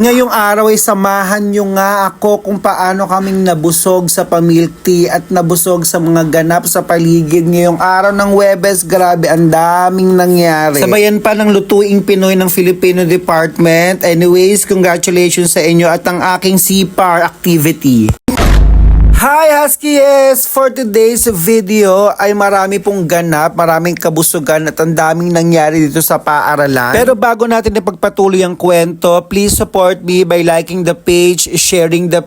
Ngayong araw ay samahan nyo nga ako kung paano kaming nabusog sa pamilk tea at nabusog sa mga ganap sa paligid ngayong araw ng Huwebes. Grabe, ang daming nangyari. Sabayan pa ng lutuing Pinoy ng Filipino Department. Anyways, congratulations sa inyo at ang aking CPAR activity. Hi Huskies! For today's video ay marami pong ganap, maraming kabusugan at ang daming nangyari dito sa paaralan. Pero bago natin ipagpatuloy ang kwento, please support me by liking the page, sharing the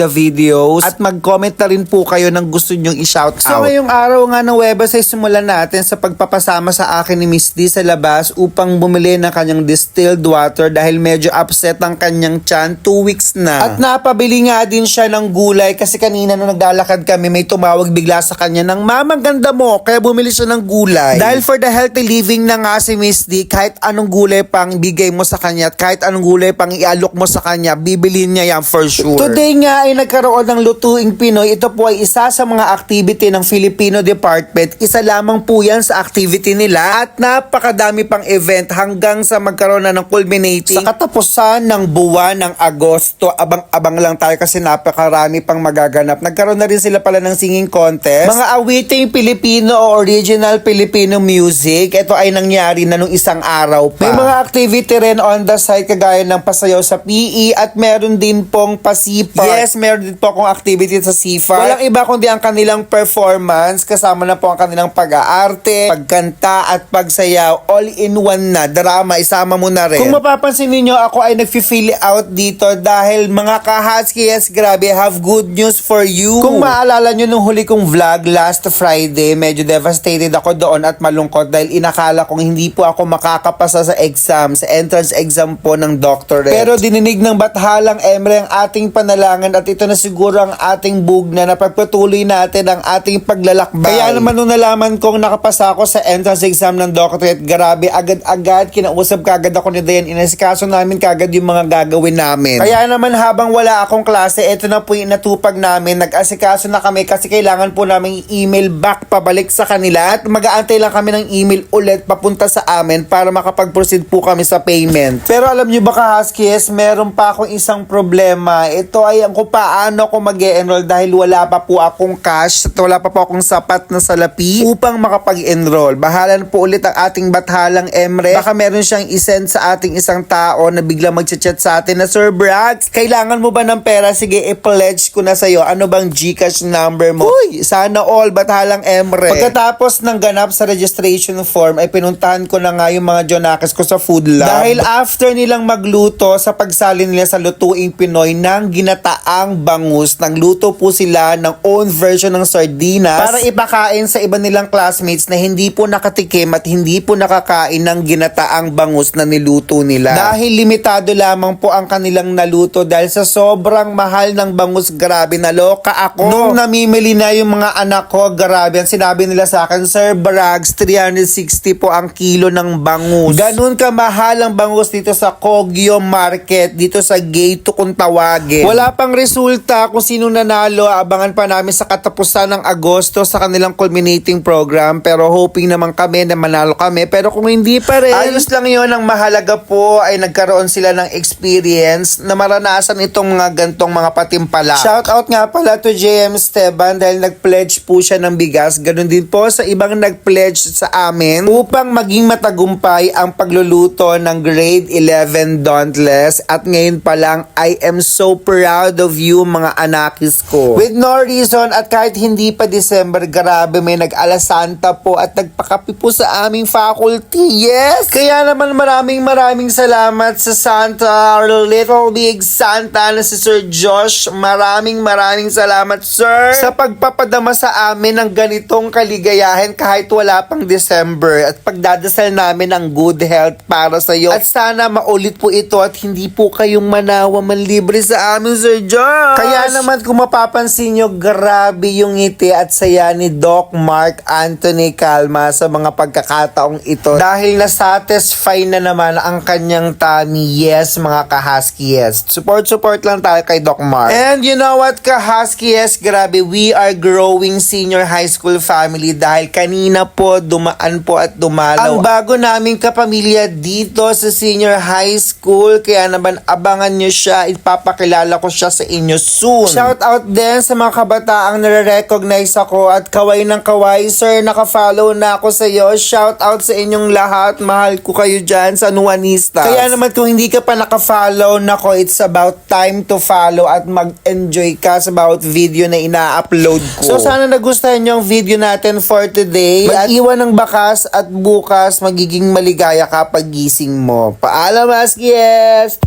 videos, at mag-comment na rin po kayo ng gusto nyong i-shoutout. So ngayong araw nga ng Huwebes ay simulan natin sa pagpapasama sa akin ni Miss D sa labas upang bumili ng kanyang distilled water dahil medyo upset ang kanyang tiyan, 2 weeks na. At napabili nga din siya ng gulay kasi kanina nung naglalakad kami may tumawag bigla sa kanya ng mamang ganda mo, kaya bumili siya ng gulay. Dahil for the healthy living na nga si Miss D, kahit anong gulay pang bigay mo sa kanya at kahit anong gulay pang ialok mo sa kanya, bibilin niya yan for sure. Today nga ay nagkaroon ng lutuing Pinoy. Ito po ay isa sa mga activity ng Filipino Department. Isa lamang po yan sa activity nila at napakadami pang event hanggang sa magkaroon na ng culminating sa katapusan ng buwan ng Agosto. Abang-abang lang tayo kasi napakarami pang magaganap. Nagkaroon na rin sila pala ng singing contest. Mga awiting Pilipino o original Filipino music. Ito ay nangyari na nung isang araw pa. May mga activity rin on the side kagaya ng pasayaw sa PE at meron din pong pasipar. Yes, meron din po akong activity sa CFAR. Walang iba kundi ang kanilang performance. Kasama na po ang kanilang pag-aarte, pagkanta at pagsayaw. All in one na. Drama, isama mo na rin. Kung mapapansin niyo ako ay nag-feel out dito dahil mga ka-Huskies, grabe, have good news for you. Kung maalala nyo nung huli kong vlog last Friday, medyo devastated ako doon at malungkot dahil inakala kong hindi po ako makakapasa sa exam, sa entrance exam po ng doctorate. Pero dininig ng Bathalang Emre ang ating panalangin at ito na siguro ang ating bugna na pagpatuloy natin ang ating paglalakbay. Kaya naman nung nalaman kong nakapasa ako sa entrance exam ng doctorate, grabe, agad-agad kinausap kagad ako ni Dayan. Inasikaso namin kagad yung mga gagawin namin. Kaya naman habang wala akong klase, ito na po yung natupag namin. Nag-asikaso na kami kasi kailangan po namin email back pabalik sa kanila at mag-aantay lang kami ng email ulit papunta sa amin para makapag-proceed po kami sa payment. Pero alam nyo ba ka-Huskies, meron pa akong isang problema. Ito ay kung paano ako mag-e-enroll dahil wala pa po akong cash at wala pa po akong sapat na salapi upang makapag-enroll. Bahala na po ulit ang ating Bathalang Emre. Baka meron siyang isend sa ating isang tao na bigla mag-chat sa atin na, Sir Brags, kailangan mo ba ng pera? Sige, i-pledge ko na sa'yo. Ano bang GCash number mo? Uy, sana all, Bathalang Emre. Pagkatapos ng ganap sa registration form, ay pinuntahan ko na nga yung mga Jonakis ko sa Food Lab. Dahil after nilang magluto sa pagsali nila sa lutuing Pinoy ng ginataang bangus, nagluto po sila ng own version ng sardinas para ipakain sa iba nilang classmates na hindi po nakatikim at hindi po nakakain ng ginataang bangus na niluto nila. Dahil limitado lamang po ang kanilang naluto dahil sa sobrang mahal ng bangus, grabe, naloka ako. Nung namimili na yung mga anak ko, grabe, ang sinabi nila sa akin, Sir Brags, 360 po ang kilo ng bangus. Ganun kamahal ang bangus dito sa Kogyo Market, dito sa Gate kung tawagin. Wala pang resulta kung sino nanalo. Abangan pa namin sa katapusan ng Agosto sa kanilang culminating program. Pero hoping naman kami na manalo kami. Pero kung hindi pa rin, ayos lang yun. Ang mahalaga po ay nagkaroon sila ng experience na maranasan itong mga gantong mga patimpala. Shout out nga pala to JM Esteban dahil nag-pledge po siya ng bigas. Ganun din po sa ibang nag-pledge sa amin upang maging matagumpay ang pagluluto ng grade 11 Dauntless. At ngayon pa lang, I am so proud of you mga anakis ko. With no reason at kahit hindi pa December, grabe, may nag-alasanta po at nagpakapi po sa aming faculty. Yes! Kaya naman maraming salamat sa Santa, Little Big Santa na si Sir Josh. Maraming salamat, sir, sa pagpapadama sa amin ng ganitong kaligayahan kahit wala pang December at pagdadasal namin ang good health para sa iyo. At sana maulit po ito at hindi po kayong manawa manlibre sa amin, Sir Josh. Kaya naman kung mapapansin nyo, grabe yung ngiti at saya ni Doc Mark Anthony Calma sa mga pagkakataong ito dahil nasatisfy na naman ang kanyang tummy. Yes, mga ka-Huskies. Support lang tayo kay Doc Mark. And you know what? Salamat ka, Huskies. Grabe, we are growing senior high school family dahil kanina po dumaan po at dumalaw ang bago naming kapamilya dito sa senior high school. Kaya naman abangan nyo siya. Ipapakilala ko siya sa inyo soon. Shout out din sa mga kabataang nare-recognize ako at kaway ng kaway. Sir, naka-follow na ako sa iyo. Shout out sa inyong lahat. Mahal ko kayo dyan sa Nuanistas. Kaya naman kung hindi ka pa naka-follow, nako, it's about time to follow at mag-enjoy ka sa bawat video na ina-upload ko. So sana nagustuhan yung video natin for today. Mag-iwan ng bakas at bukas magiging maligaya ka pag gising mo. Paalam, Huskies!